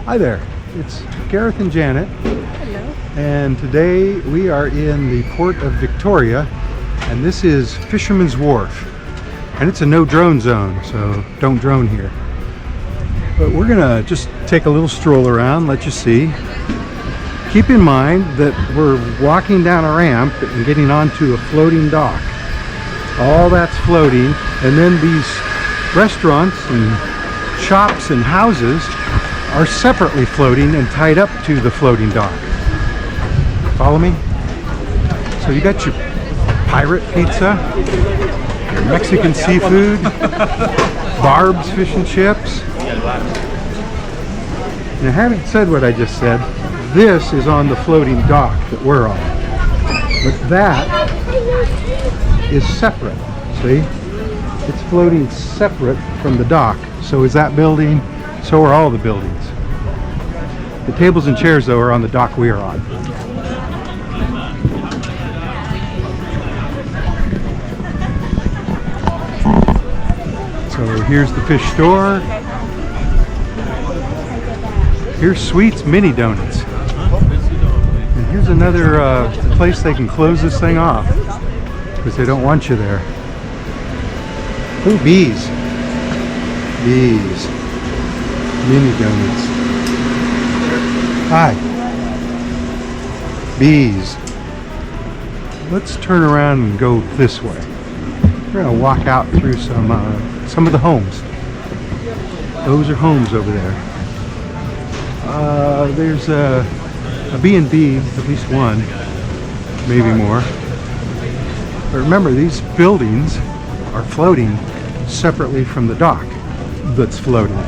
Hi there, it's Gareth and Janet. Hello. And today we are in the port of Victoria, and this is Fisherman's Wharf. And it's a no drone zone, so don't drone here. But we're gonna just take a little stroll around, let you see. Keep in mind that we're walking down a ramp and getting onto a floating dock. All that's floating, and then these restaurants and shops and houses are separately floating and tied up to the floating dock. Follow me? So you got your pirate pizza, your Mexican seafood, Barb's fish and chips. Now, having said what I just said, this is on the floating dock that we're on. But that is separate, see? It's floating separate from the dock. So is that building, so are all the buildings. The tables and chairs, though, are on the dock we are on. So here's the fish store. Here's Sweet's Mini Donuts. And here's another place they can close this thing off because they don't want you there. Ooh, bees. Bees. Mini Donuts. Hi. Bees. Let's turn around and go this way. We're going to walk out through some of the homes. Those are homes over there. There's a B&B, at least one, maybe more. But remember, these buildings are floating separately from the dock that's floating.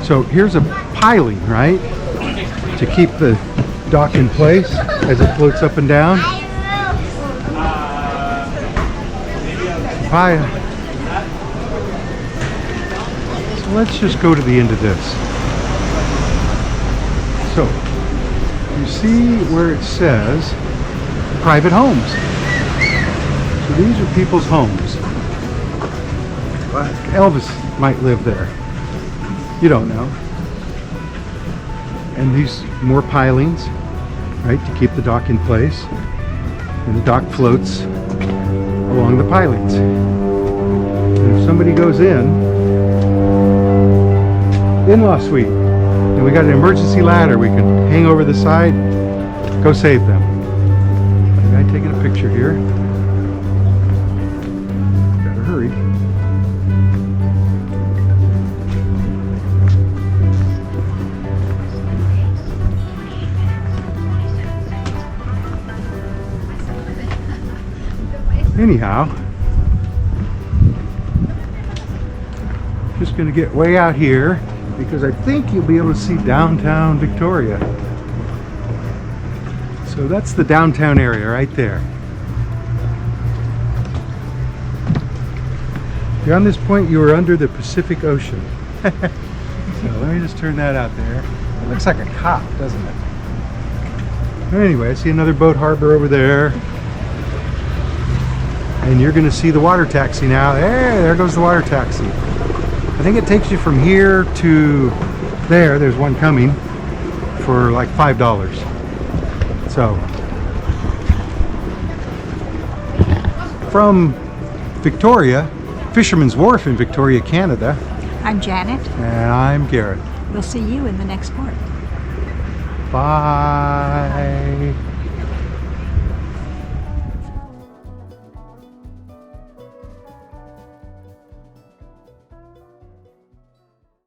So here's a piling, right, to keep the dock in place as it floats up and down. So let's just go to the end of this. So you see where it says private homes. So these are people's homes. Elvis might live there. You don't know. And these more pilings, right, to keep the dock in place. And the dock floats along the pilings. And if somebody goes in-law suite, and we got an emergency ladder, we can hang over the side, go save them. The guy taking a picture here. Gotta hurry. Anyhow, just going to get way out here because I think you'll be able to see downtown Victoria. So that's the downtown area right there. Beyond this point, you are under the Pacific Ocean. So let me just turn that out there. It looks like a cop, doesn't it? Anyway, I see another boat harbor over there. And you're going to see the water taxi now. There goes the water taxi. I think it takes you from here to there. There's one coming for like $5. So from Victoria, Fisherman's Wharf in Victoria, Canada. I'm Janet. And I'm Garrett. We'll see you in the next port. Bye.